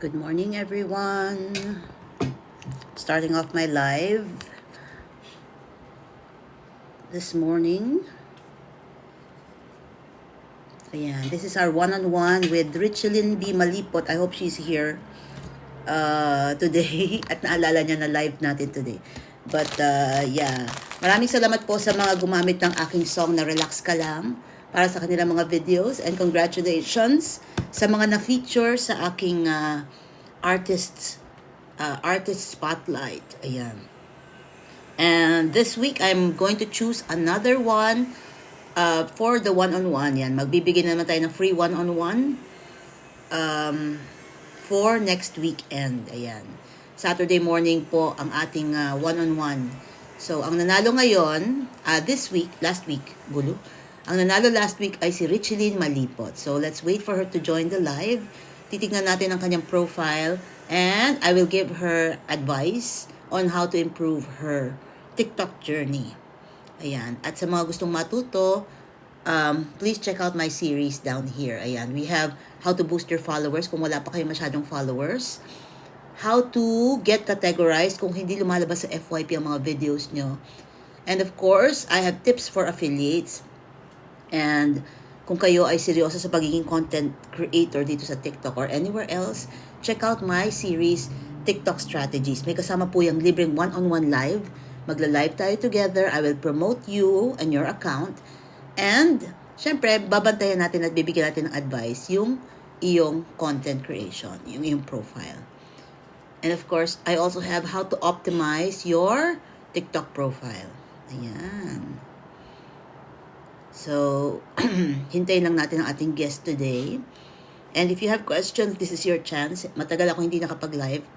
Good morning, everyone. Starting off my live this morning. Ayan, this is our one-on-one with Richelyn B. Malipot. I hope she's here today at naalala niya na live natin today. But yeah, maraming salamat po sa mga gumamit ng aking song na Relax Ka Lang para sa kanilang mga videos, and congratulations sa mga na-feature sa aking artist spotlight. Ayan. And this week, I'm going to choose another one for the one-on-one. Yan, magbibigay naman tayo ng free one-on-one for next weekend. Ayan. Saturday morning po ang ating one-on-one. So, ang nanalo ngayon, last week, gulo. Ang nanalo last week ay si Richelyn Malipot. So, let's wait for her to join the live. Titignan natin ang kanyang profile, and I will give her advice on how to improve her TikTok journey. Ayan. At sa mga gustong matuto, please check out my series down here. Ayan. We have how to boost your followers kung wala pa kayo masyadong followers. How to get categorized kung hindi lumalabas sa FYP ang mga videos nyo. And of course, I have tips for affiliates. And kung kayo ay seryoso sa pagiging content creator dito sa TikTok or anywhere else, check out my series, TikTok Strategies. May kasama po yung libreng one-on-one live. Magla-live tayo together. I will promote you and your account. And, syempre, babantayan natin at bibigyan natin ng advice yung iyong content creation, yung iyong profile. And of course, I also have how to optimize your TikTok profile. Ayan. So, hintayin lang natin ang ating guest today. And if you have questions, this is your chance. Matagal ako hindi nakapag-live.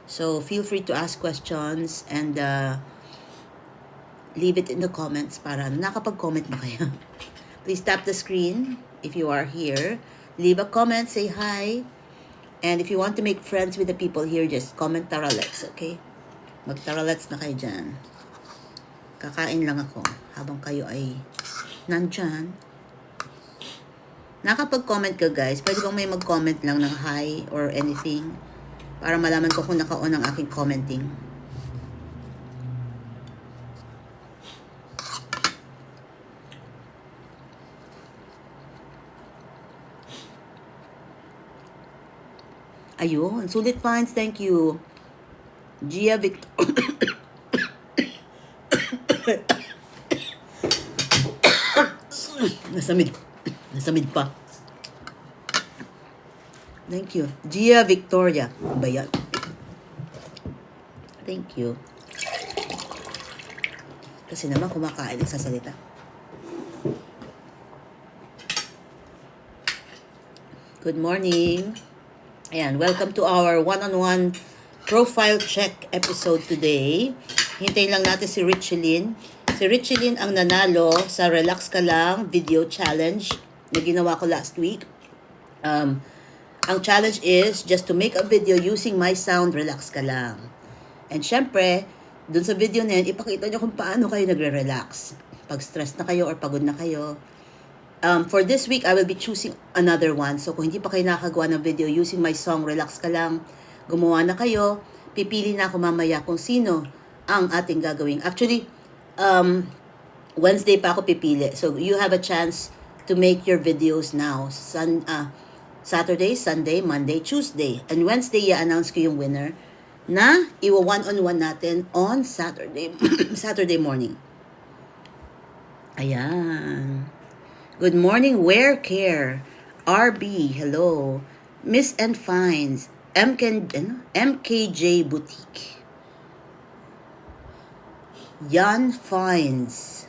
So, feel free to ask questions and leave it in the comments para nakapag-comment na kayo. Please tap the screen if you are here. Leave a comment, say hi. And if you want to make friends with the people here, just comment taralets, okay? Mag-taralets na kayo dyan. Kakain lang ako habang kayo ay nandyan. Nakapag-comment ka, guys. Pwede bang may mag-comment lang ng hi or anything para malaman ko kung naka-on ang aking commenting. Ayun. Sulit finds. Thank you. Gia Victor. Nasamid pa. Thank you. Gia Victoria. Ba yan? Thank you. Kasi naman kumakain sa salita. Good morning. Ayan, welcome to our one-on-one profile check episode today. Hintayin lang natin si Richelyn. Si Richelyn ang nanalo sa Relax Ka Lang video challenge na ginawa ko last week. Ang challenge is just to make a video using my sound, Relax Ka Lang. And syempre, dun sa video na yan, ipakita nyo kung paano kayo nagre-relax. Pag stress na kayo or pagod na kayo. For this week, I will be choosing another one. So kung hindi pa kayo nakagawa ng video using my song, Relax Ka Lang, gumawa na kayo. Pipili na ako mamaya kung sino ang ating gagawin. Actually, Wednesday pa ako pipili. So you have a chance to make your videos now. Saturday, Sunday, Monday, Tuesday. And Wednesday, i-announce ko yung winner na iwa one-on-one natin on Saturday, Saturday morning. Ayan. Good morning, Wear Care. RB, hello. Miss and Finds. MKJ Boutique. Yan Finds.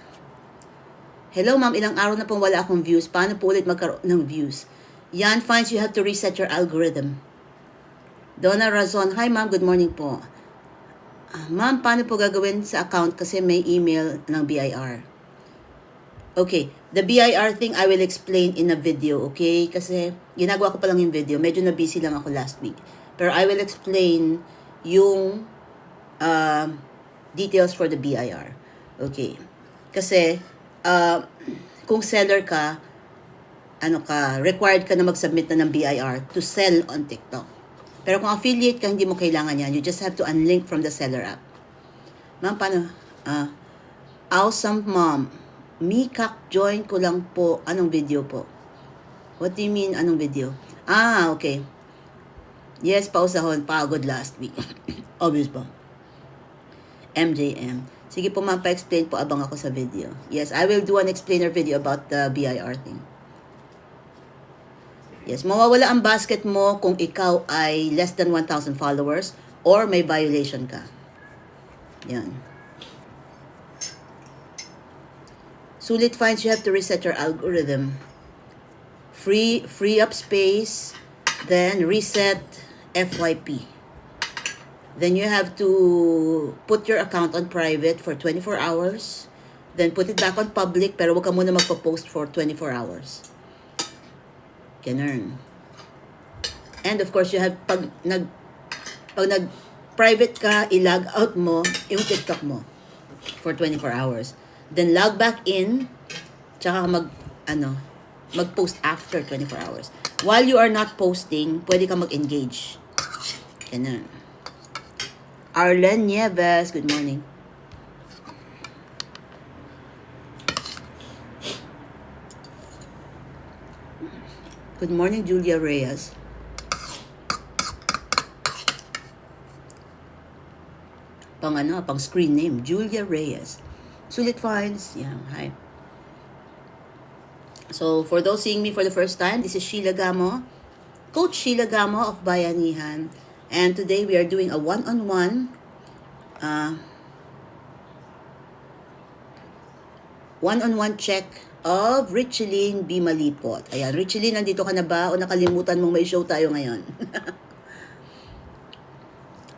Hello ma'am, ilang araw na pong wala akong views. Paano po ulit magkaroon ng views? Yan Finds, you have to reset your algorithm. Donna Razon, hi ma'am, good morning po. Ma'am, paano po gagawin sa account kasi may email ng BIR? Okay, the BIR thing I will explain in a video, okay? Kasi ginagawa ko pa lang yung video. Medyo na busy lang ako last week. Pero I will explain yung details for the BIR. Okay. Kasi kung seller ka, required ka na mag-submit na ng BIR to sell on TikTok. Pero kung affiliate ka, hindi mo kailangan yan. You just have to unlink from the seller app. Ma'am, paano? Awesome mom. Mikak, join ko lang po. Anong video po? What do you mean, anong video? Okay. Yes, pausahon. Pagod last week. Obvious po. MJM. Sige po ma'am, pa-explain po abang ako sa video. Yes, I will do an explainer video about the BIR thing. Yes, mawawala ang basket mo kung ikaw ay less than 1,000 followers or may violation ka. Yan. Sulit finds, you have to reset your algorithm. Free up space, then reset FYP. Then you have to put your account on private for 24 hours. Then put it back on public, pero huwag ka muna magpo-post for 24 hours. Ganun. And of course, you have, pag nag-private ka, i-log out mo yung TikTok mo for 24 hours. Then log back in, tsaka mag-post after 24 hours. While you are not posting, pwede ka mag-engage. Ganun. Arlen Nieves, good morning. Good morning, Julia Reyes. Pang screen name, Julia Reyes. Sulit finds, yeah, hi. So, for those seeing me for the first time, this is Sheila Gamo, Coach Sheila Gamo of Bayanihan. And today we are doing a one-on-one check of Richeline B. Malipot. Ayan, Richeline, nandito ka na ba? O nakalimutan mong may show tayo ngayon?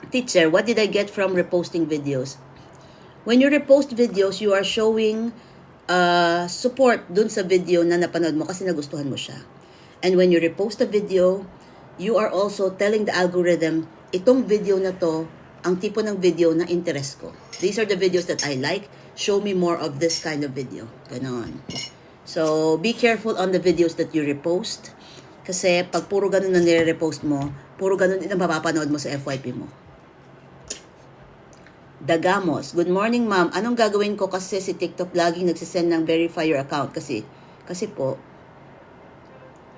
Teacher, what did I get from reposting videos? When you repost videos, you are showing support dun sa video na napanood mo kasi nagustuhan mo siya. And when you repost a video, you are also telling the algorithm, itong video na to, ang tipo ng video na interest ko. These are the videos that I like. Show me more of this kind of video. Ganon. So, be careful on the videos that you repost. Kasi pag puro ganun na nire-repost mo, puro ganun din ang mapapanood mo sa FYP mo. Dagamos. Good morning, ma'am. Anong gagawin ko kasi si TikTok laging nagsisend ng verify your account? Kasi po,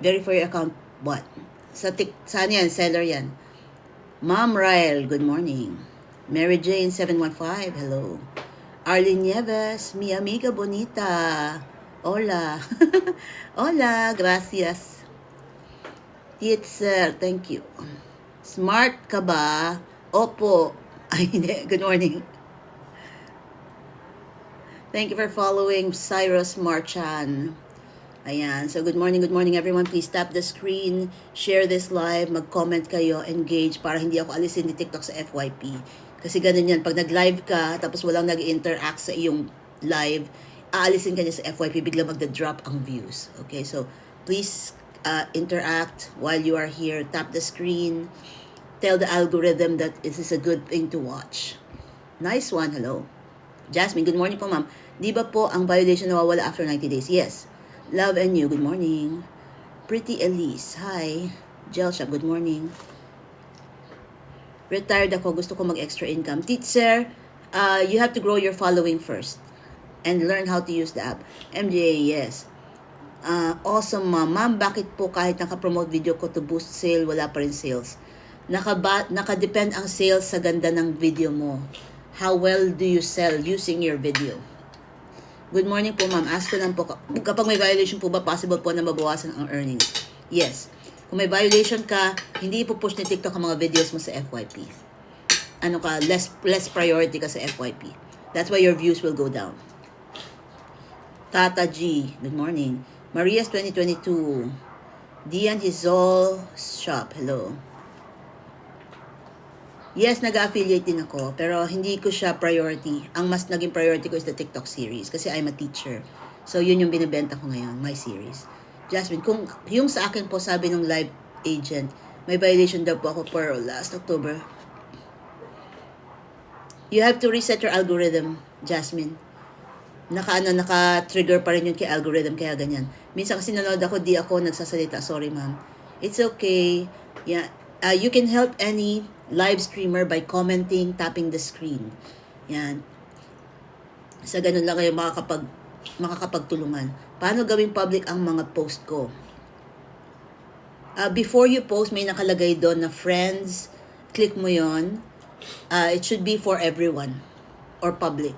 verify your account, what? Saan yan? Seller yan. Ma'am Ryle, good morning. Mary Jane 715, hello. Arlene Nieves, mi amiga bonita. Hola. Hola, gracias. Teacher, thank you. Smart ka ba? Opo. Ay, hindi. Good morning. Thank you for following Cyrus Marchan. Ayan. So, good morning everyone. Please tap the screen, share this live, mag-comment kayo, engage para hindi ako alisin ni TikTok sa FYP. Kasi ganun yan. Pag nag-live ka, tapos walang nag-interact sa iyong live, aalisin ka niya sa FYP, bigla magda-drop ang views. Okay? So, please interact while you are here. Tap the screen. Tell the algorithm that this is a good thing to watch. Nice one. Hello. Jasmine, good morning po, ma'am. Di ba po ang violation nawawala after 90 days? Yes. Love and you, good morning. Pretty Elise, hi. Gel Shop, good morning. Retired ako, gusto ko mag-extra income. Teacher, you have to grow your following first and learn how to use the app. MJ, yes. Awesome, ma'am. Ma'am, bakit po kahit naka-promote video ko to boost sale, wala pa rin sales? Naka-depend ang sales sa ganda ng video mo. How well do you sell using your video? Good morning po, ma'am. Ask ko lang po, kapag may violation po ba, possible po na mabawasan ang earnings? Yes. Kung may violation ka, hindi ipupush ni TikTok ang mga videos mo sa FYP. Less priority ka sa FYP. That's why your views will go down. Tata G, good morning. Maria's 2022. Dian Hizol Shop, hello. Yes, nag-affiliate din ako, pero hindi ko siya priority. Ang mas naging priority ko is the TikTok series kasi I'm a teacher. So, yun yung binibenta ko ngayon, my series. Jasmine, kung yung sa akin po sabi ng live agent, may violation daw po ako for last October. You have to reset your algorithm, Jasmine. Naka-trigger pa rin yun kay algorithm, kaya ganyan. Minsan kasi nanood ako, di ako nagsasalita. Sorry, ma'am. It's okay. Yeah. You can help any live streamer by commenting, tapping the screen. Yan. Sa ganun lang kayo makakapagtulungan. Paano gawing public ang mga post ko? Before you post, may nakalagay doon na friends. Click mo yon. It should be for everyone or public.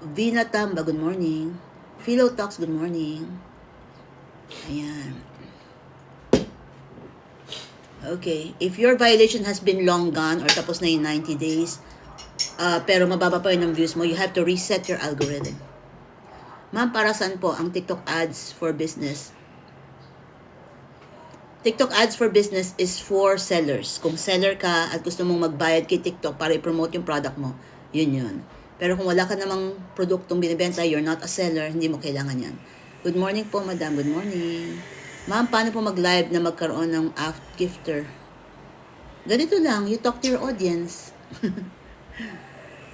Vina Tamba, good morning. Philo Talks, good morning. Ayan. Okay. If your violation has been long gone or tapos na yung 90 days, pero mababa pa yun ang views mo, you have to reset your algorithm. Ma'am, para saan po ang TikTok ads for business? TikTok ads for business is for sellers. Kung seller ka at gusto mong magbayad kay TikTok para i-promote yung product mo, yun. Pero kung wala ka namang produktong binibenta, you're not a seller, hindi mo kailangan yan. Good morning po, madam. Good morning. Ma'am, paano po mag-live na magkaroon ng gifter? Ganito lang, you talk to your audience.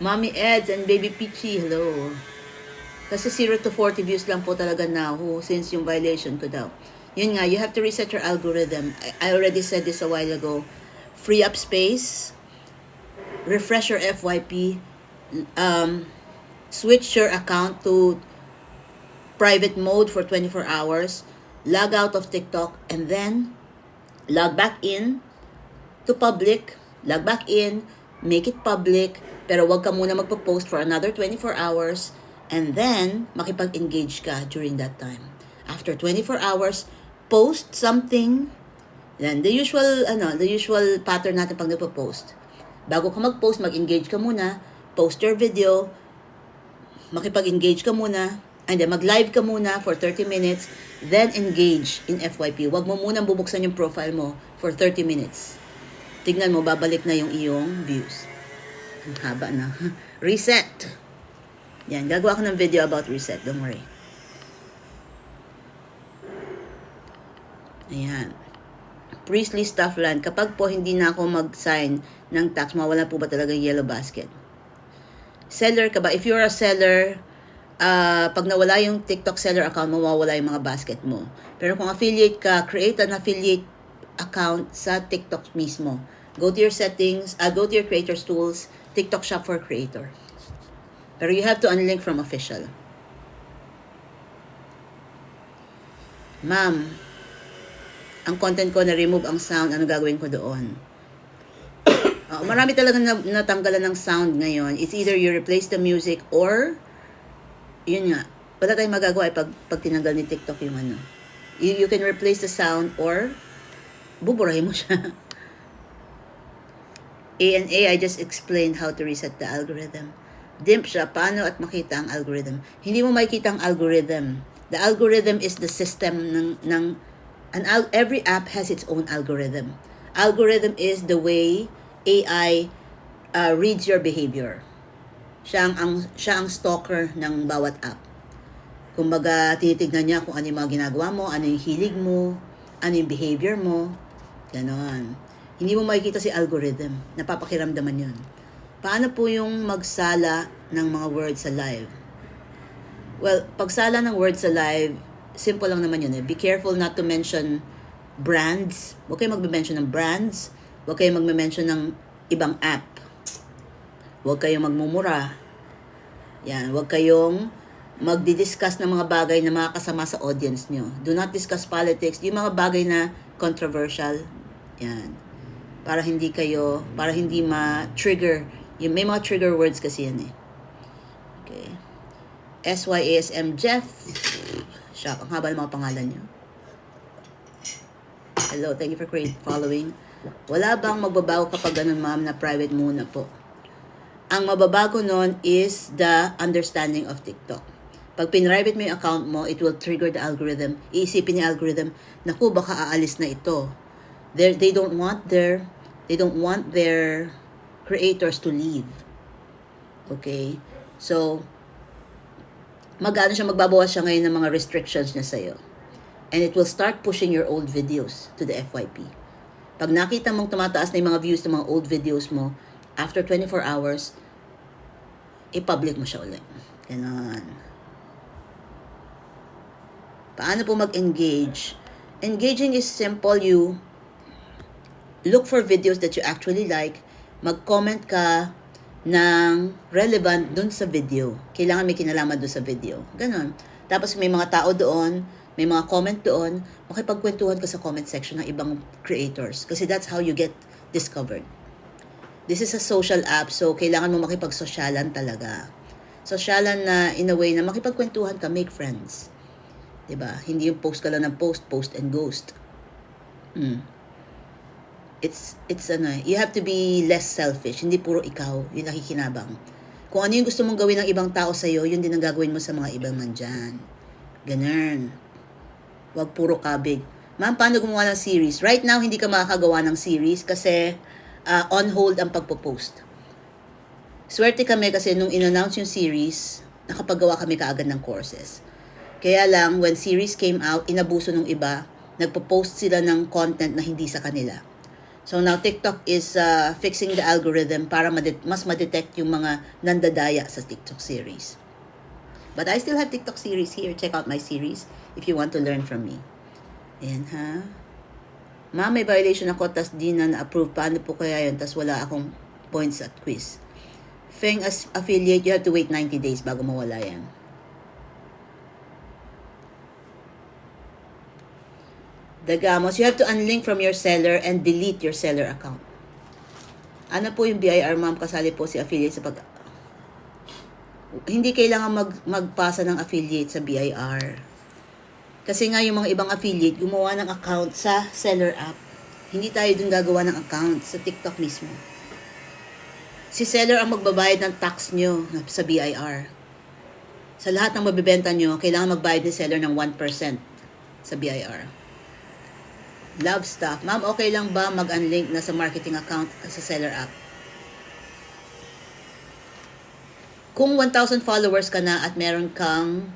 Mommy Eds and Baby Peachy, hello. Kasi 0 to 40 views lang po talaga now since yung violation ko daw. Yun nga, you have to reset your algorithm. I already said this a while ago. Free up space, refresh your FYP, switch your account to private mode for 24 hours, log out of TikTok, and then log back in to public, log back in, make it public, pero wag ka muna magpo-post for another 24 hours, and then makipag-engage ka during that time. After 24 hours, post something. Then the usual pattern natin pag nagpo-post. Bago ka mag-post, mag-engage ka muna, post your video, makipag-engage ka muna, and then mag-live ka muna for 30 minutes, then engage in FYP. Huwag mo munang bubuksan yung profile mo for 30 minutes. Tignan mo, babalik na yung iyong views. Ang haba na. Reset. Yan, gagawa ko ng video about reset. Don't worry. Ayan. Priestley Stuffland, kapag po hindi na ako mag-sign ng tax, mawala po ba talaga yung yellow basket? Seller ka ba? If you're a seller, pag nawala yung TikTok seller account, mawawala yung mga basket mo. Pero kung affiliate ka, create an affiliate account sa TikTok mismo. Go to your settings, go to your creators tools, TikTok shop for creator. Pero you have to unlink from official. Ma'am, ang content ko na-remove ang sound, ano gagawin ko doon? Marami talaga natanggalan ng sound ngayon. It's either you replace the music or, yun nga, wala tayong magagawa pag tinanggal ni TikTok yung ano. You can replace the sound or buburahin mo siya. A&A, I just explained how to reset the algorithm. Dimp siya, paano at makita ang algorithm? Hindi mo makikita ang algorithm. The algorithm is the system every app has its own algorithm. Algorithm is the way AI reads your behavior. Siya ang stalker ng bawat app. Kumbaga, tinitignan niya kung ano yung mga ginagawa mo, ano yung hilig mo, ano yung behavior mo. Ganon. Hindi mo makikita si algorithm. Napapakiramdaman yun. Paano po yung magsala ng mga words sa live? Well, pagsala ng words sa live, simple lang naman yun eh. Be careful not to mention brands. Huwag kayong magme-mention ng brands. Huwag kayong magme-mention ng ibang app. Huwag kayong magmumura. Yan. Huwag kayong magdi-discuss ng mga bagay na makakasama sa audience nyo. Do not discuss politics. Yung mga bagay na controversial. Yan. Para hindi ma-trigger. May mga trigger words kasi yan eh. Okay. SYASM Jeff. Shock. Ang haba ng mga pangalan niyo. Hello, thank you for following. Wala bang magbabago kapag ganun, ma'am, na private muna po? Ang mababago nun is the understanding of TikTok. Pag pinrivate mo yung account mo, it will trigger the algorithm. Iisipin ni algorithm, naku, baka aalis na ito. They don't want their creators to leave. Okay? So, magbabawas siya ngayon ng mga restrictions niya sa'yo. And it will start pushing your old videos to the FYP. Pag nakita mong tumataas na yung mga views ng mga old videos mo, after 24 hours, i-public mo siya ulit. Ganon. Paano po mag-engage? Engaging is simple. You look for videos that you actually like. Mag-comment ka ng relevant dun sa video. Kailangan may kinalaman dun sa video. Ganon. Tapos may mga tao doon, may mga comment doon, makipagkwentuhan ka sa comment section ng ibang creators. Kasi that's how you get discovered. This is a social app, so kailangan mo makipagsosyalan talaga. Sosyalan na in a way na makipagkwentuhan ka, make friends. 'Di ba? Hindi yung post ka lang ng post and ghost. It's you have to be less selfish. Hindi puro ikaw yung nakikinabang. Kung ano yung gusto mong gawin ng ibang tao sa'yo, yun din ang gagawin mo sa mga ibang nandyan. Ganun. Huwag puro kabig. Ma'am, paano gumawa ng series? Right now, hindi ka makakagawa ng series kasi on hold ang pagpo-post. Swerte kami kasi nung in-announce yung series, nakapagawa kami kaagad ng courses. Kaya lang, when series came out, inabuso nung iba, nagpo-post sila ng content na hindi sa kanila. So now TikTok is fixing the algorithm para mas ma-detect yung mga nandadaya sa TikTok series. But I still have TikTok series here. Check out my series if you want to learn from me. Ayan ha. Ma'am, may violation ako, tas di na na-approve. Paano po kaya yun? Tas wala akong points at quiz. Feng as affiliate, you have to wait 90 days bago mawala yan. Dagamos, you have to unlink from your seller and delete your seller account. Ano po yung BIR, ma'am? Kasali po si affiliate sa pag... Hindi kailangan magpasa ng affiliate sa BIR. Kasi nga yung mga ibang affiliate, gumawa ng account sa seller app. Hindi tayo dun gagawa ng account sa TikTok mismo. Si seller ang magbabayad ng tax nyo sa BIR. Sa lahat ng mabibenta nyo, kailangan magbayad ni seller ng 1% sa BIR. Love stuff. Ma'am, okay lang ba mag-unlink na sa marketing account sa seller app? Kung 1,000 followers ka na at meron kang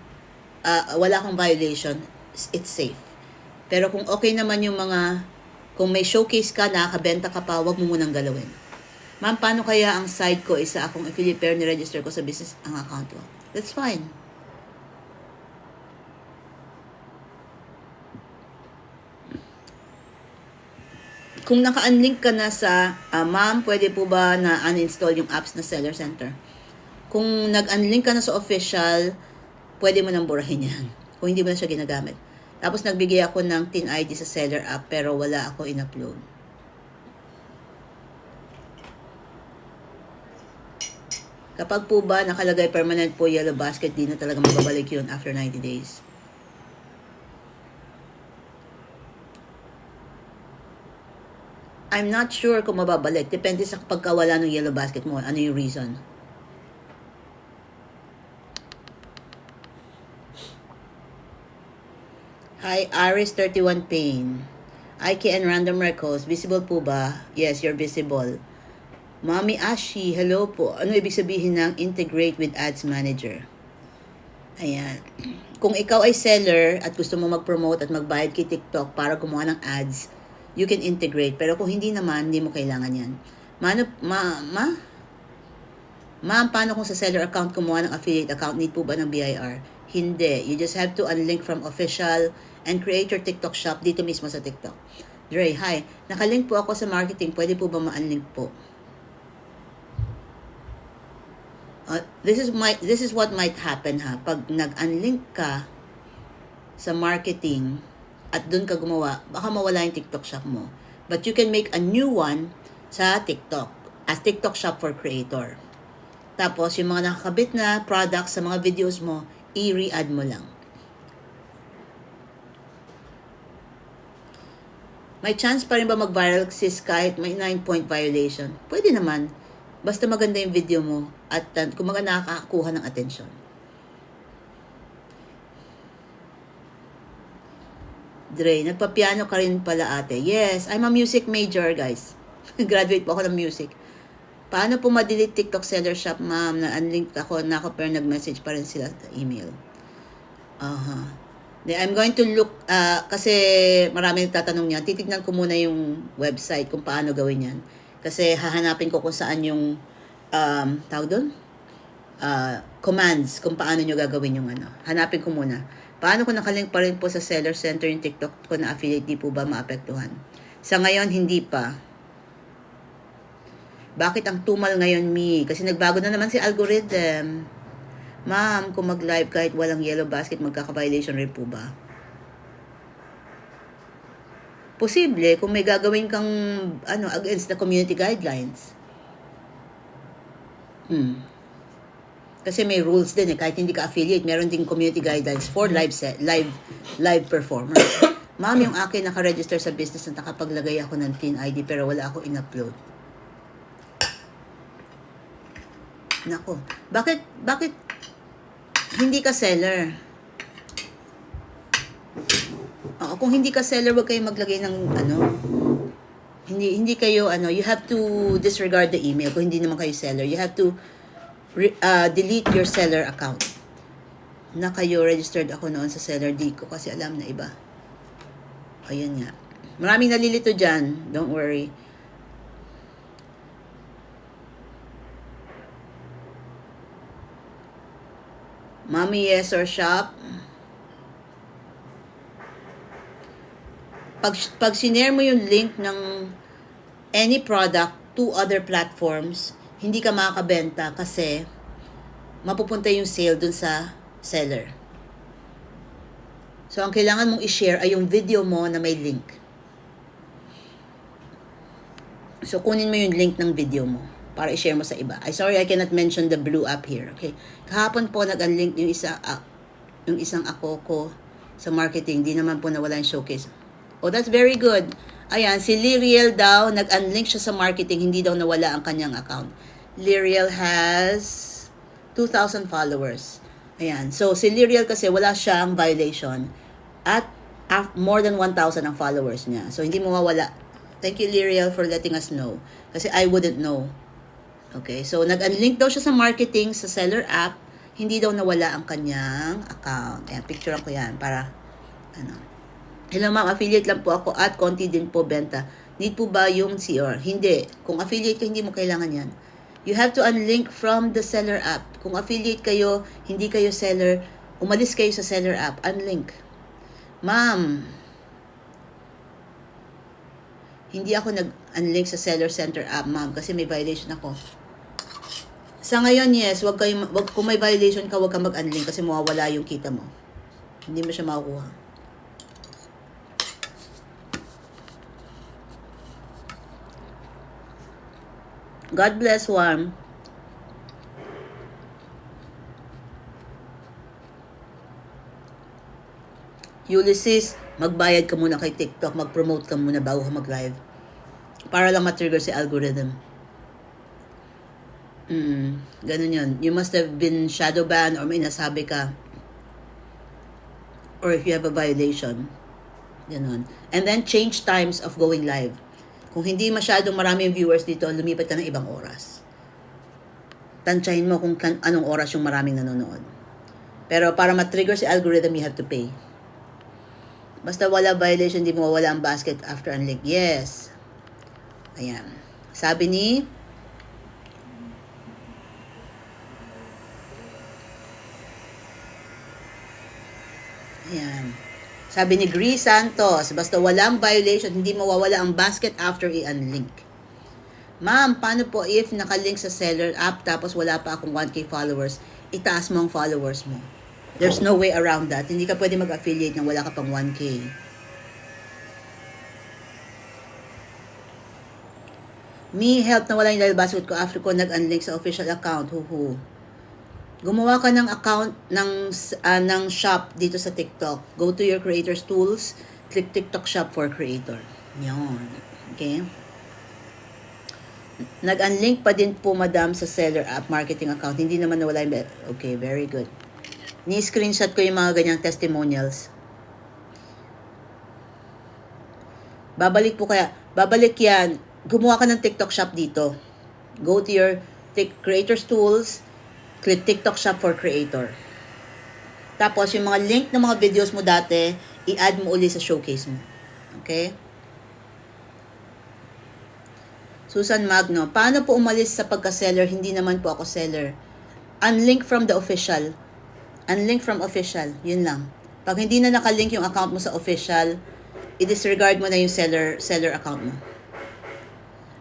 wala kang violation, it's safe. Pero kung okay naman yung kung may showcase ka, nakakabenta ka pa, wag mo munang galawin. Ma'am, paano kaya ang side ko isa akong affiliate pero ni-register ko sa business ang account ko? That's fine. Kung naka-unlink ka na sa, ma'am, pwede po ba na uninstall yung apps na Seller Center? Kung nag-unlink ka na sa official, pwede mo nang burahin yan. Kung hindi mo na siya ginagamit. Tapos nagbigay ako ng TIN ID sa seller app pero wala ako in-upload. Kapag po ba nakalagay permanent po yellow basket, di na talaga mababalik yun after 90 days. I'm not sure kung mababalik. Depende sa pagkawala ng yellow basket mo. Ano yung reason? Hi, Aris31 Pain. IK and Random Records. Visible po ba? Yes, you're visible. Mami Ashi, hello po. Ano ibig sabihin ng integrate with ads manager? Ayan. Kung ikaw ay seller at gusto mo mag-promote at magbayad kay TikTok para gumawa ng ads, you can integrate. Pero kung hindi naman, hindi mo kailangan yan. Ma'am, paano kung sa seller account kumuha ng affiliate account? Need po ba ng BIR? Hindi. You just have to unlink from official and create your TikTok shop dito mismo sa TikTok. Dre, hi. Nakalink po ako sa marketing. Pwede po ba ma-unlink po? This is what might happen ha. Pag nag-unlink ka sa marketing at dun ka gumawa, baka mawala yung TikTok shop mo. But you can make a new one sa TikTok as TikTok shop for creator. Tapos yung mga nakakabit na products sa mga videos mo, i-re-add mo lang. May chance pa rin ba mag-viral sis kahit may 9-point violation? Pwede naman. Basta maganda yung video mo at kumaga nakakakuha ng atensyon. Dre, nagpa-piano ka rin pala ate. Yes, I'm a music major guys. Graduate po ako ng music. Paano po ma-delete TikTok seller shop, ma'am? Na-unlink ako, pero nag-message pa rin sila sa email. I'm going to look, kasi marami nagtatanong niyan. Titignan ko muna yung website kung paano gawin yan. Kasi hahanapin ko kung saan yung, tawag doon? Commands, kung paano nyo gagawin yung ano. Hanapin ko muna. Paano kung nakalink pa rin po sa seller center yung TikTok ko na affiliate, di po ba maapektuhan? Sa ngayon, hindi pa. Bakit ang tumal ngayon, Mi? Kasi nagbago na naman si algorithm. Ma'am, kung mag-live kahit walang yellow basket, magkaka-violation rin po ba? Posible kung may gagawin kang against the community guidelines. Kasi may rules din kahit hindi ka affiliate, meron ding community guidelines for live performers. Ma'am, yung akin naka-register sa business na nakapaglagay ako ng TIN ID pero wala ako in-upload. Nako, bakit hindi ka seller? Kung hindi ka seller, wag kayo maglagay ng hindi kayo you have to disregard the email kung hindi naman kayo seller. You have to delete your seller account. Na kayo registered ako noon sa seller, di ko kasi alam na iba. Ayan nga. Maraming nalilito dyan. Don't worry. Mommy, yes or shop? Pag sinare mo yung link ng any product to other platforms, hindi ka makakabenta kasi mapupunta yung sale dun sa seller. So, ang kailangan mong i-share ay yung video mo na may link. So, kunin mo yung link ng video mo para i-share mo sa iba. Sorry, I cannot mention the blue app here. Okay? Kahapon po nag-unlink yung isang ako ko sa marketing. Di naman po nawala yung showcase. Oh, that's very good. Ayan, si Liriel daw, nag-unlink siya sa marketing, hindi daw nawala ang kanyang account. Liriel has 2,000 followers. Ayan, so si Liriel kasi wala siyang violation at more than 1,000 ang followers niya. So hindi mo mawala. Thank you, Liriel, for letting us know. Kasi I wouldn't know. Okay, so nag-unlink daw siya sa marketing, sa seller app, hindi daw nawala ang kanyang account. Ayan, picture ko yan para Hello ma'am, affiliate lang po ako at konti din po benta. Need po ba yung CR? Hindi. Kung affiliate ka, hindi mo kailangan yan. You have to unlink from the seller app. Kung affiliate kayo, hindi kayo seller, umalis kayo sa seller app, unlink. Ma'am, hindi ako nag-unlink sa seller center app, ma'am, kasi may violation ako. Sa ngayon, yes, kung may violation ka, wag ka mag-unlink kasi mawawala yung kita mo. Hindi mo siya makukuha. God bless, Juan. Ulysses, magbayad ka muna kay TikTok, mag-promote ka muna bago ka mag-live. Para lang ma-trigger si algorithm. Ganun yun. You must have been shadow banned or may nasabi ka. Or if you have a violation. Ganun. And then, change times of going live. Kung hindi masyadong maraming viewers dito, lumipat ka ng ibang oras. Tansyahin mo kung anong oras yung maraming nanonood. Pero para ma-trigger si algorithm, you have to pay. Basta wala violation, di mo mawala ang basket after unlink. Yes. Ayan. Sabi ni Gris Santos, basta walang violation, hindi mawawala ang basket after i-unlink. Ma'am, paano po if nakalink sa seller app tapos wala pa akong 1K followers, itaas mo ang followers mo? There's no way around that. Hindi ka pwede mag-affiliate nang wala ka pang 1K. Me, help na wala yung live basket ko after ko nag-unlink sa official account. Gumawa ka ng account ng shop dito sa TikTok. Go to your creators tools, click TikTok shop for creator. Yan. Okay? Nag-unlink pa din po, madam, sa seller app marketing account. Hindi naman nawala yung... Okay, very good. Ni-screenshot ko yung mga ganyang testimonials. Babalik yan. Gumawa ka ng TikTok shop dito. Go to your creators tools, click TikTok shop for creator. Tapos, yung mga link ng mga videos mo dati, i-add mo uli sa showcase mo. Okay? Susan Magno, paano po umalis sa pagka-seller? Hindi naman po ako seller. Unlink from the official. Unlink from official. Yun lang. Pag hindi na nakalink yung account mo sa official, i-disregard mo na yung seller account mo.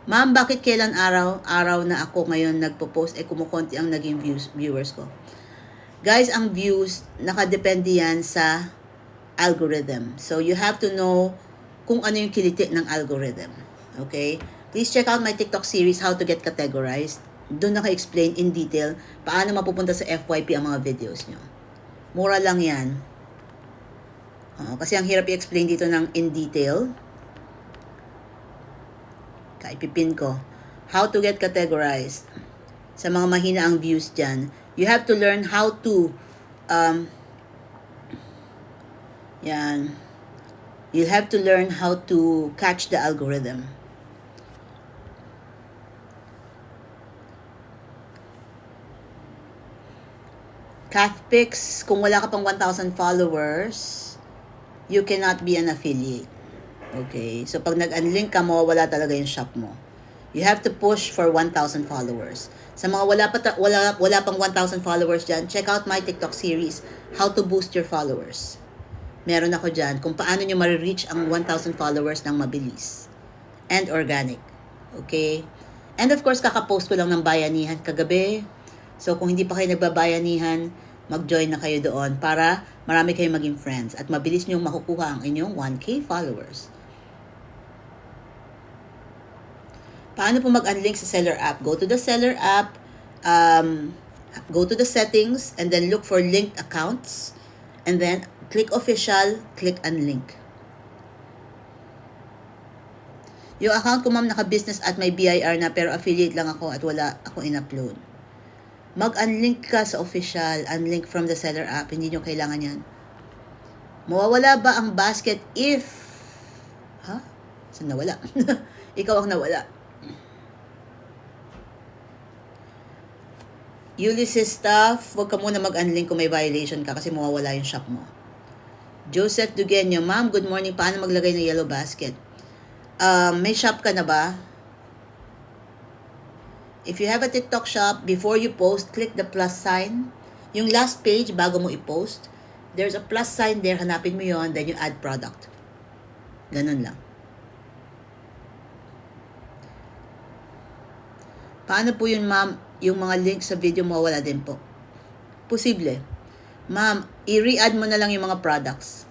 Ma'am, bakit kailan araw na ako ngayon nagpo-post kumukonti ang naging viewers ko? Guys, ang views, nakadepende yan sa algorithm. So, you have to know kung ano yung kiliti ng algorithm. Okay? Please check out my TikTok series, How to Get Categorized. Doon naka-explain in detail paano mapupunta sa FYP ang mga videos nyo. Mura lang yan. Kasi ang hirap i-explain dito ng in detail. Ipipin ko. How to get categorized. Sa mga mahina ang views dyan, you have to learn how to yan. You'll have to learn how to catch the algorithm. Cathpix, kung wala ka pang 1,000 followers, you cannot be an affiliate. Okay? So, pag nag-unlink ka, mawawala talaga yung shop mo. You have to push for 1,000 followers. Sa mga wala pang 1,000 followers dyan, check out my TikTok series, How to Boost Your Followers. Meron ako dyan kung paano nyo ma-reach ang 1,000 followers ng mabilis and organic. Okay? And of course, kakapost ko lang ng bayanihan kagabi. So, kung hindi pa kayo nagbabayanihan, mag-join na kayo doon para marami kayong maging friends at mabilis nyo makukuha ang inyong 1K followers. Paano po mag-unlink sa seller app? Go to the seller app, go to the settings, and then look for linked accounts, and then click official, click unlink. Yung account ko, ma'am, naka-business at may BIR na, pero affiliate lang ako at wala ako in-upload. Mag-unlink ka sa official, unlink from the seller app, hindi nyo kailangan yan. Mawawala ba ang basket if... Saan nawala? Ikaw ang nawala. Ulysses staff, huwag ka muna mag-unlink kung may violation ka kasi mawawala yung shop mo. Joseph Dugenio, ma'am, good morning. Paano maglagay ng yellow basket? May shop ka na ba? If you have a TikTok shop, before you post, click the plus sign. Yung last page, bago mo i-post, there's a plus sign there. Hanapin mo yon, then you add product. Ganun lang. Paano po yun, ma'am? Yung mga links sa video mawawala din po. Posible. Ma'am, i-re-add mo na lang yung mga products.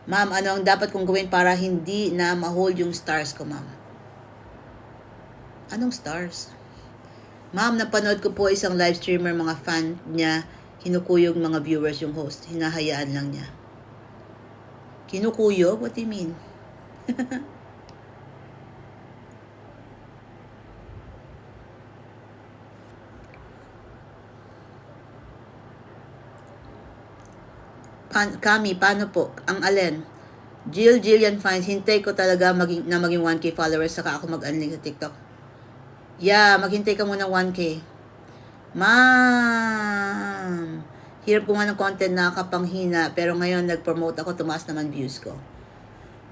Ma'am, ano ang dapat kong gawin para hindi na ma-hold yung stars ko, ma'am? Anong stars? Ma'am, napanood ko po isang live streamer, mga fan niya, kinukuyog mga viewers yung host. Hinahayaan lang niya. Kinukuyog? What do you mean? Kami, paano po? Ang alin? Jillian Fines, hintay ko talaga maging 1K followers saka ako mag-unlink sa TikTok. Yeah, maghintay ka muna 1K. Ma'am, hirap ko nga ng content na kapanghina, pero ngayon nag-promote ako, tumaas naman views ko.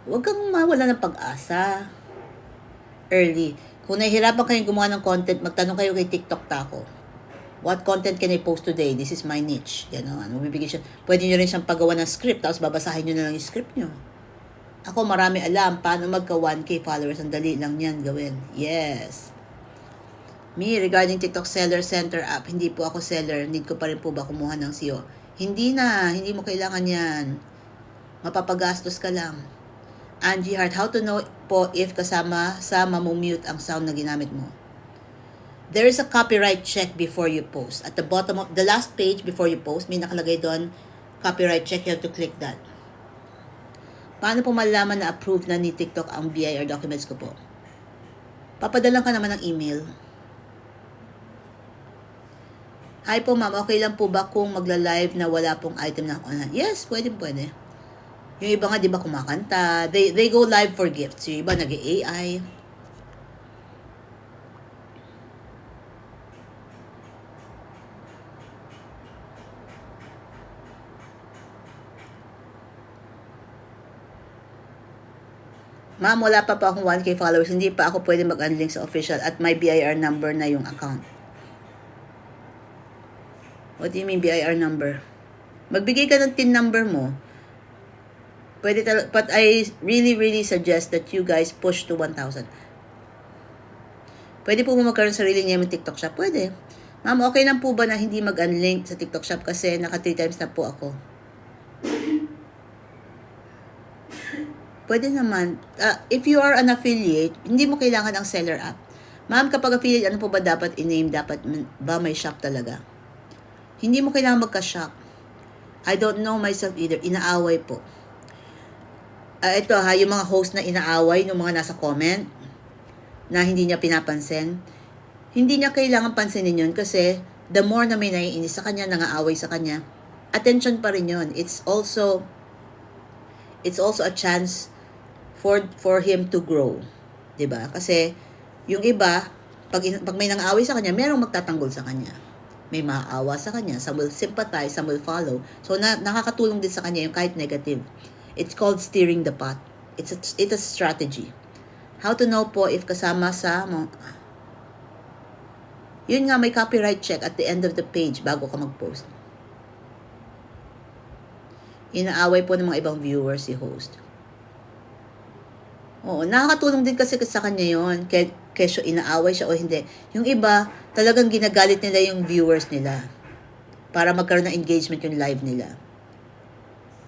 Huwag kang mawala ng pag-asa. Early. Kung nahihirapan kayong gumawa ng content, magtanong kayo kay TikTok Taco. What content can I post today? This is my niche. Gano'n. Mabibigyan siya. Pwede nyo rin siyang paggawa ng script, tapos babasahin nyo na lang yung script nyo. Ako marami alam paano magka 1K followers. Ang dali lang yan gawin. Yes. Me, regarding TikTok Seller Center app, hindi po ako seller. Need ko pa rin po ba kumuha ng SEO? Hindi na. Hindi mo kailangan yan. Mapapagastos ka lang. Angie Hart, how to know po if kasama sa mamumute ang sound na ginamit mo? There is a copyright check before you post. At the bottom of the last page before you post, may nakalagay doon, copyright check. You have to click that. Paano po malalaman na approved na ni TikTok ang BIR documents ko po? Papadalan ka naman ng email. Hi po ma'am, okay lang po ba kung magla-live na wala pong item na online? Yes, pwede. Yung iba nga, di ba, kumakanta. They go live for gifts. Yung iba, nag-AI. Ma'am, wala pa akong 1K followers. Hindi pa ako pwede mag-unlink sa official at may BIR number na yung account. What do you mean BIR number? Magbigay ka ng TIN number mo. But I really suggest that you guys push to 1,000. Pwede po mo magkaroon sarili niya yung TikTok shop? Pwede. Ma'am, okay lang po ba na hindi mag-unlink sa TikTok shop kasi naka 3 times na po ako? Pwede naman. If you are an affiliate, hindi mo kailangan ang seller app. Ma'am, kapag affiliate, ano po ba dapat i-name? Dapat ba may shop talaga? Hindi mo kailangan magka-shop. I don't know myself either. Inaaway po. Ito yung mga host na inaaway ng mga nasa comment na hindi niya pinapansin. Hindi niya kailangan pansinin yun kasi the more na may naiinis sa kanya, nangaaway sa kanya, attention pa rin yun. It's also a chance for him to grow. 'Di ba? Kasi yung iba, pag may nangaaway sa kanya, merong magtatanggol sa kanya. May maaawa sa kanya, some will sympathize, some will follow. So nakakatulong din sa kanya yung kahit negative. It's called steering the pot. It's a strategy. How to know po if kasama sa yun nga, may copyright check at the end of the page bago ka mag-post. Inaaway po ng mga ibang viewers si host. Oo, nakakatulong din kasi sa kanya yun. Kesyo inaaway siya o hindi. Yung iba, talagang ginagalit nila yung viewers nila para magkaroon ng engagement yung live nila.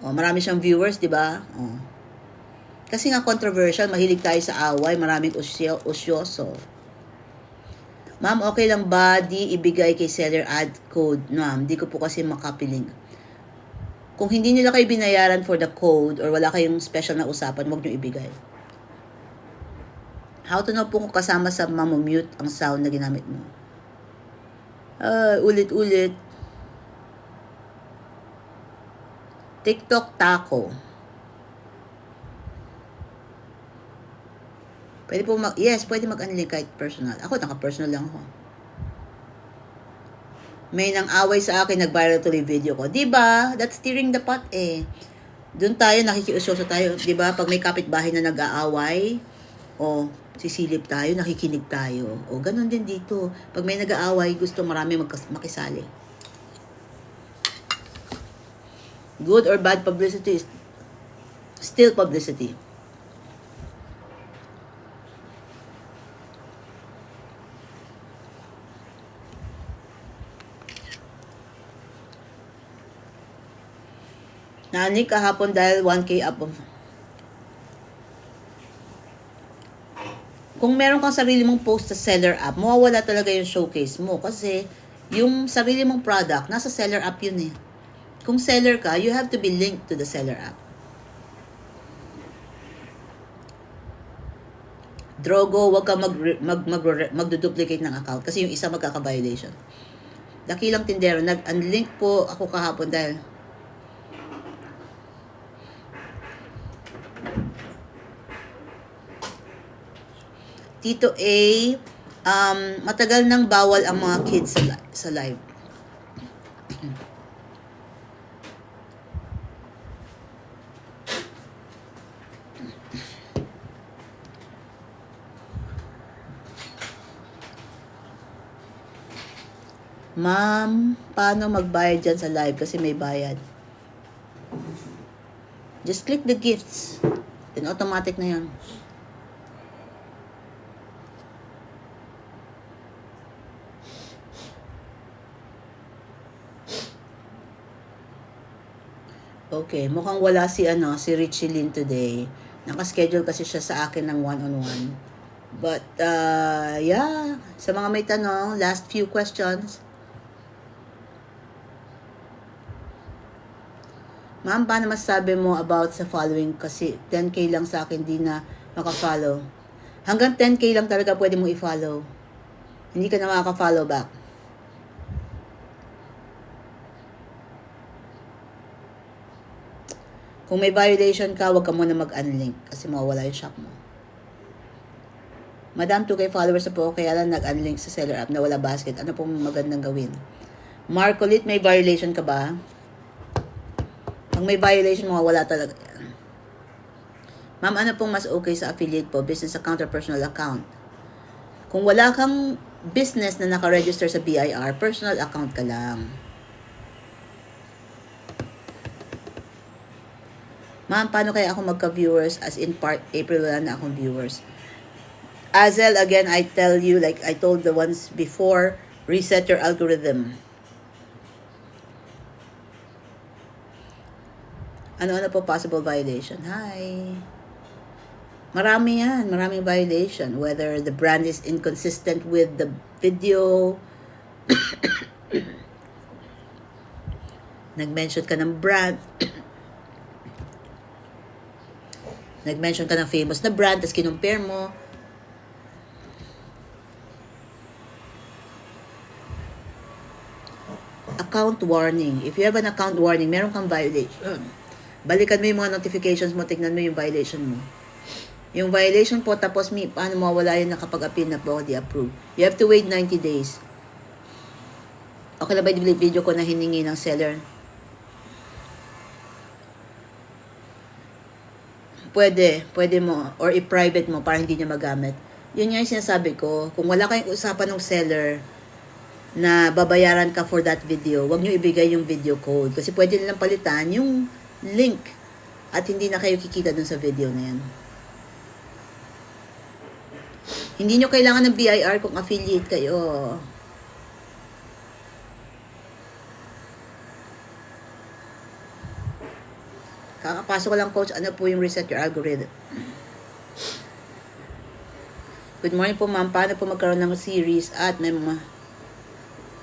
Marami siyang viewers, di ba? Kasi nga controversial, mahilig tayo sa away, maraming osyoso. Ma'am, okay lang ba di ibigay kay seller ad code? Ma'am, di ko po kasi makapiling. Kung hindi nila kayo binayaran for the code or wala kayong special na usapan, huwag nyo ibigay. How to know po kung kasama sa mamamute ang sound na ginamit mo? Ulit-ulit. TikTok taco. Pwede po pwede mag-unlink kahit personal. Ako, naka-personal lang ako. May nang away sa akin, nag-viral tuloy video ko. Diba? That's steering the pot eh. Doon tayo, nakikiusyoso tayo. Diba? Pag may kapitbahay na nag-aaway, sisilip tayo, nakikinig tayo. Ganun din dito. Pag may nag-aaway, gusto marami makisali. Good or bad publicity is still publicity. Nanik kahapon dahil 1K up of... Kung meron kang sarili mong post sa seller app, mawawala talaga yung showcase mo kasi yung sarili mong product, nasa seller app yun eh. Kung seller ka, you have to be linked to the seller app. Drogo, wag ka magduduplicate ng account kasi yung isa magkaka-violation. Dakilang tindero, nag-unlink po ako kahapon dahil Tito A, matagal nang bawal ang mga kids sa live. Ma'am, paano magbayad dyan sa live? Kasi may bayad. Just click the gifts. Then automatic na yan. Okay, mukhang wala si Richie Lynn today. Naka-schedule kasi siya sa akin ng one-on-one. But, yeah, sa mga may tanong, last few questions. Ma'am, paano masasabi mo about sa following? Kasi 10K lang sa akin, di na makafollow. Hanggang 10K lang talaga pwede mong i-follow. Hindi ka na makaka-follow back. Kung may violation ka, huwag ka muna mag-unlink kasi mawawala yung shop mo. Madam, 2K followers na po, kaya lang nag-unlink sa seller app na wala basket. Ano pong magandang gawin? Marcolit, may violation ka ba? Pag may violation, mawawala talaga. Ma'am, ano pong mas okay sa affiliate po? Business account or personal account? Kung wala kang business na naka-register sa BIR, personal account ka lang. Ma'am, paano kaya ako magka-viewers? As in part, April wala na akong viewers. Azel, again, I tell you, like I told the ones before, reset your algorithm. Ano-ano po possible violation? Hi. Marami yan. Maraming violation. Whether the brand is inconsistent with the video, nag-mention ka ng brand, nag-mention ka ng famous na brand, tapos kinumpare mo. Account warning. If you have an account warning, meron kang violation. Balikan mo yung mga notifications mo, tignan mo yung violation mo. Yung violation po, tapos paano mawala yun na kapag appeal na po di-approve. You have to wait 90 days. Okay na ba yung video ko na hiningi ng seller? Pwede mo, or i-private mo para hindi niya magamit. Yun nga yung sinasabi ko, kung wala kayong usapan ng seller na babayaran ka for that video, wag nyo ibigay yung video code. Kasi pwede nilang palitan yung link at hindi na kayo kikita dun sa video na yan. Hindi nyo kailangan ng BIR kung affiliate kayo. Kakapasok ko lang, coach, ano po yung reset your algorithm? Good morning po, ma'am. Paano po magkaroon ng series at may mga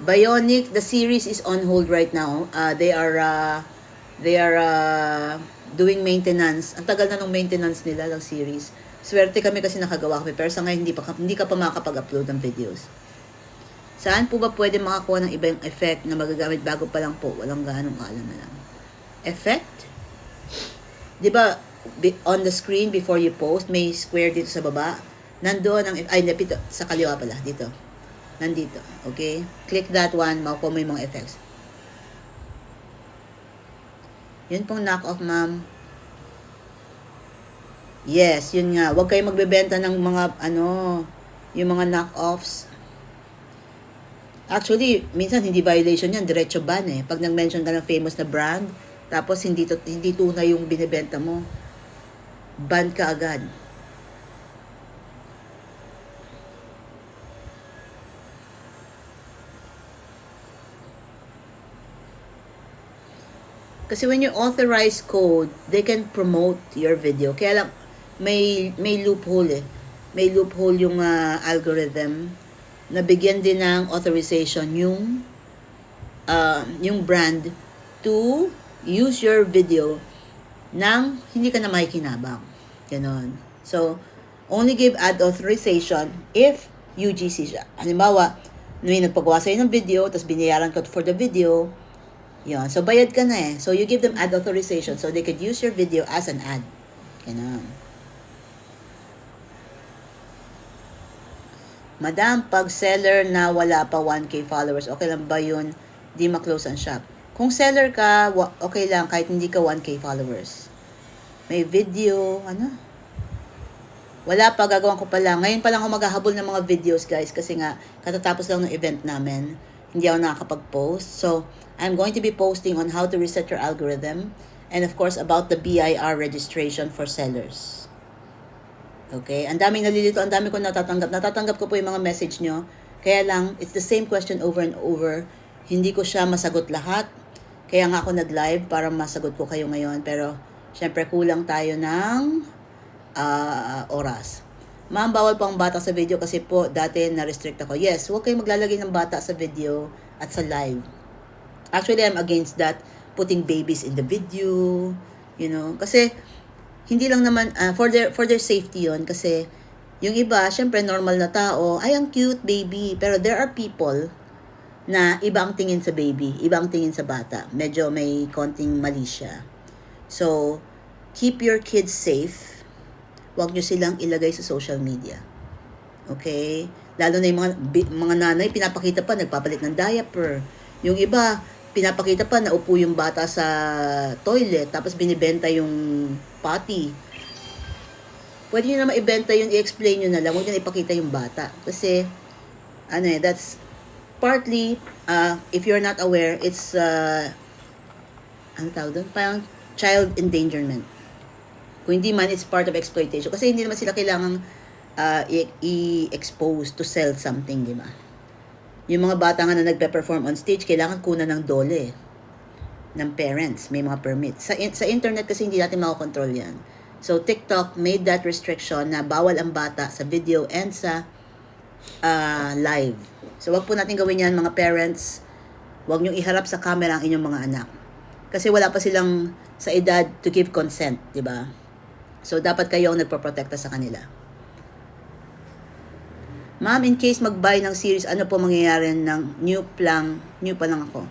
Bionic, the series is on hold right now. They are doing maintenance. Ang tagal na ng maintenance nila ng series. Swerte kami kasi nakagawa kami, pero sa ngayon hindi ka pa makakapag-upload ng videos. Saan po ba pwede makakuha ng ibang effect na magagamit bago pa lang po? Walang ganong alam na lang. Effect? Di ba, on the screen before you post, may square dito sa baba. Nandoon ang, dito, sa kaliwa pala, dito. Nandito, okay? Click that one, makukuha mo yung mga effects. Yun pong knock-off, ma'am. Yes, yun nga. Huwag kayo magbebenta ng mga, yung mga knock-offs. Actually, minsan hindi violation yan, diretso ban eh. Pag nag-mention ka ng famous na brand, tapos hindi tunay yung binibenta mo, ban ka agad. Kasi when you authorize code, they can promote your video. Kaya lang, may loophole eh. May loophole yung algorithm na bigyan din ng authorization yung brand to use your video nang hindi ka na makikinabang. Ganon. So, only give ad authorization if UGC siya. Halimbawa, may nagpagawa sa'yo ng video, tapos binayaran ka for the video, yun. So, bayad ka na eh. So, you give them ad authorization so they could use your video as an ad. Ganon. Madam, pag seller na wala pa 1K followers, okay lang ba yun? Di ma-close ang shop. Kung seller ka, okay lang kahit hindi ka 1K followers. May video, wala pa, gagawin ko pa lang. Ngayon pa lang ako maghahabol ng mga videos, guys, kasi nga, katatapos lang ng event namin. Hindi ako nakakapag-post. So, I'm going to be posting on how to reset your algorithm and of course, about the BIR registration for sellers. Okay? Ang daming nalilito, ang dami ko natatanggap. Natatanggap ko po yung mga message nyo. Kaya lang, it's the same question over and over. Hindi ko siya masagot lahat. Kaya nga ako nag-live para masagot ko kayo ngayon. Pero, syempre, kulang tayo ng oras. Ma'am, bawal po ang bata sa video kasi po dati na-restrict ako. Yes, huwag kayong maglalagay ng bata sa video at sa live. Actually, I'm against that. Putting babies in the video. Kasi, hindi lang naman, for their safety yon. Kasi, yung iba, syempre, normal na tao, ay, ang cute baby. Pero there are people na iba ang tingin sa baby, iba ang tingin sa bata. Medyo may konting mali siya. So, keep your kids safe. Huwag nyo silang ilagay sa social media. Okay? Lalo na yung mga nanay, pinapakita pa, nagpapalit ng diaper. Yung iba, pinapakita pa, naupo yung bata sa toilet, tapos binibenta yung potty. Pwede nyo na maibenta yun, i-explain nyo na lang, huwag nyo na ipakita yung bata. Kasi, that's partly, if you're not aware, it's, tawag doon? Parang child endangerment. Kung hindi man, it's part of exploitation. Kasi hindi naman sila kailangang i-expose to sell something, di ba? Yung mga bata nga na nagpe-perform on stage, kailangan kunan ng dole ng parents. May mga permits. Sa internet kasi hindi natin makakontrol yan. So, TikTok made that restriction na bawal ang bata sa video and sa live. So, wag po natin gawin yan, mga parents. Wag nyo iharap sa camera ang inyong mga anak. Kasi wala pa silang sa edad to give consent, di ba? So, dapat kayo ang nagpoprotekta sa kanila. Ma'am, in case mag-buy ng series, ano po mangyayari ng new pa lang ako.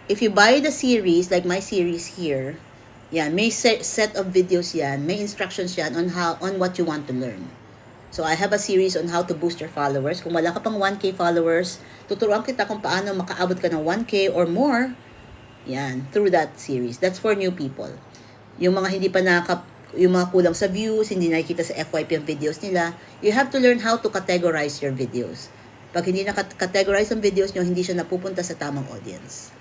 If you buy the series, like my series here, yan, may set of videos yan, may instructions yan on what you want to learn. So, I have a series on how to boost your followers. Kung wala ka pang 1K followers, tuturuan kita kung paano makaabot ka ng 1K or more, yan, through that series. That's for new people. Yung mga hindi pa yung mga kulang sa views, hindi nakikita sa FYP ang videos nila, you have to learn how to categorize your videos. Pag hindi na-categorize ang videos nyo, hindi siya napupunta sa tamang audience.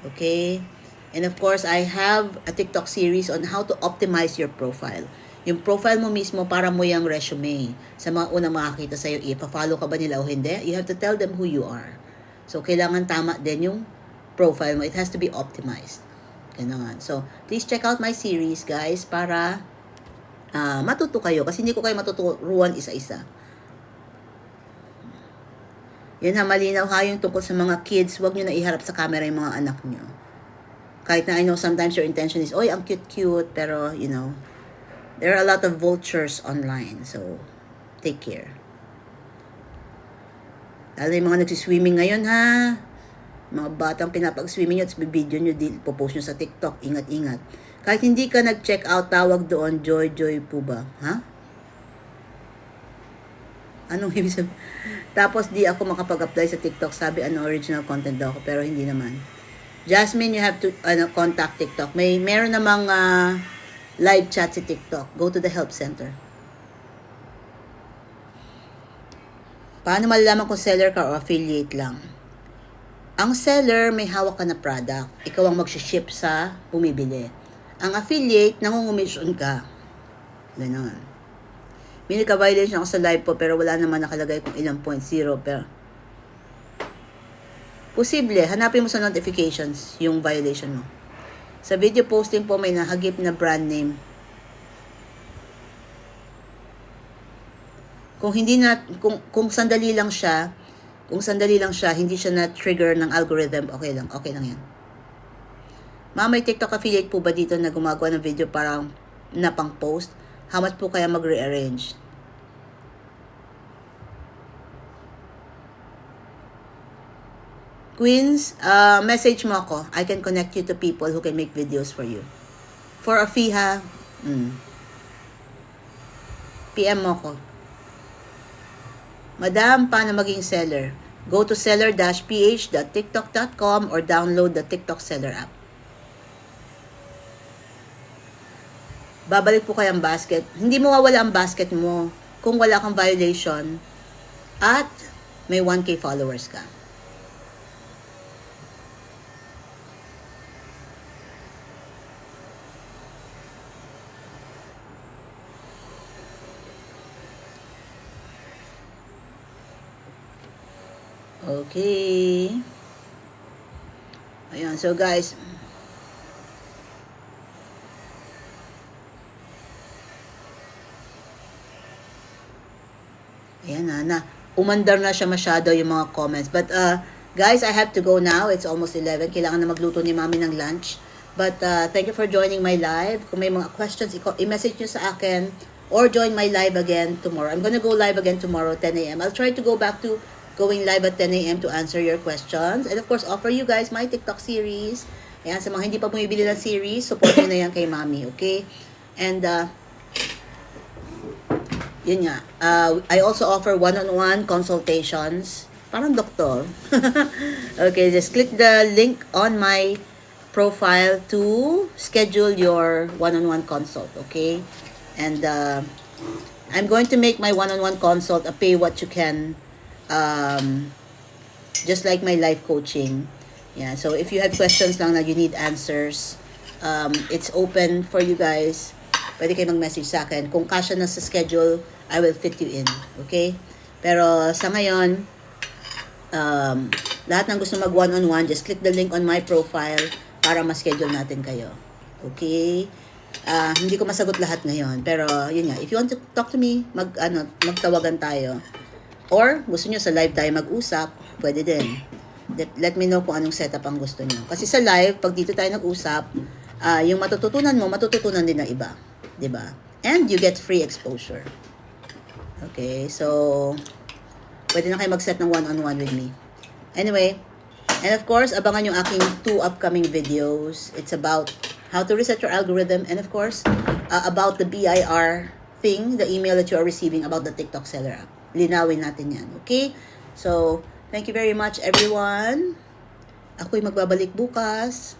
Okay? And of course, I have a TikTok series on how to optimize your profile. Yung profile mo mismo, para mo yung resume. Sa mga unang makakita sa'yo, ipa-follow ka ba nila o hindi, you have to tell them who you are. So, kailangan tama din yung profile mo. It has to be optimized. Ganun. So, please check out my series, guys, para matuto kayo. Kasi hindi ko kayo matuturuan isa-isa. Yan ha, malinaw ha yung tungkol sa mga kids. Huwag nyo na iharap sa camera yung mga anak nyo. Kahit na I know sometimes your intention is, oy, ang cute-cute, pero, you know, there are a lot of vultures online. So, take care. Lalo yung mga nagsiswimming ngayon ha. Mga batang pinapag-swimming nyo at bibideo nyo, popost nyo sa TikTok, ingat-ingat. Kahit hindi ka nag-check out, tawag doon, Joy po ba? Ha? Anong ibig sabihin? Tapos di ako makapag-apply sa TikTok, sabi original content daw ako, pero hindi naman. Jasmine, you have to contact TikTok. Meron namang live chat si TikTok. Go to the help center. Paano malalaman kung seller ka o affiliate lang? Ang seller, may hawak ka na product. Ikaw ang mag-ship sa bumibili. Ang affiliate, nangungumisyon ka. Ganon. May nagka-violation ako sa live po, pero wala naman nakalagay kung ilang 0.0. Pero, posible, hanapin mo sa notifications yung violation mo. Sa video posting po, may nahagip na brand name. Kung sandali lang siya, hindi siya na-trigger ng algorithm, okay lang yan. Ma'am, may TikTok affiliate po ba dito na gumagawa ng video parang na pang post? How much po kaya mag-rearrange? Queens, message mo ako. I can connect you to people who can make videos for you. For a fee ha, PM mo ko. Madam, paano maging seller? Go to seller-ph.tiktok.com or download the TikTok Seller app. Babalik po kayo ang basket. Hindi mo mawala ang basket mo kung wala kang violation at may 1K followers ka. Okay. Ayan, so guys, ayan na, umandar na siya masyado yung mga comments. But guys, I have to go now. It's almost 11. Kailangan na magluto ni Mami ng lunch. But thank you for joining my live. Kung may mga questions, i-message nyo sa akin or join my live again tomorrow. I'm gonna go live again tomorrow, 10 a.m. I'll try to go back to going live at 10 a.m. to answer your questions. And of course, offer you guys my TikTok series. Ayan, sa mga hindi pa bumibili ng series, support nyo na yan kay Mami, okay? And, yun nga. I also offer one-on-one consultations. Parang doktor. Okay, just click the link on my profile to schedule your one-on-one consult, okay? And, I'm going to make my one-on-one consult a pay what you can, just like my life coaching. Yeah, so if you have questions lang na you need answers, it's open for you guys. pwede kayo mag-message sa akin. Kung kasya na sa schedule, I will fit you in. Okay? Pero sa ngayon, lahat ng gusto mag one-on-one, just click the link on my profile para ma-schedule natin kayo. Okay? Hindi ko masagot lahat ngayon. Pero, yun nga. If you want to talk to me, magtawagan tayo. Or, gusto nyo sa live tayo mag-usap, pwede din. Let me know kung anong setup ang gusto nyo. Kasi sa live, pag dito tayo nag-usap, yung matututunan mo, matututunan din ng iba. 'Di ba? And you get free exposure. Okay, so pwede na kayo mag-set ng one-on-one with me. Anyway, and of course, abangan yung aking 2 upcoming videos. It's about how to reset your algorithm and of course, about the BIR thing, the email that you are receiving about the TikTok seller app. Linawin natin yan, okay? So, thank you very much everyone. Ako'y magbabalik bukas.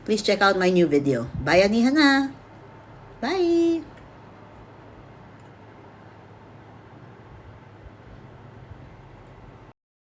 Please check out my new video. Bayanihan na! Bye!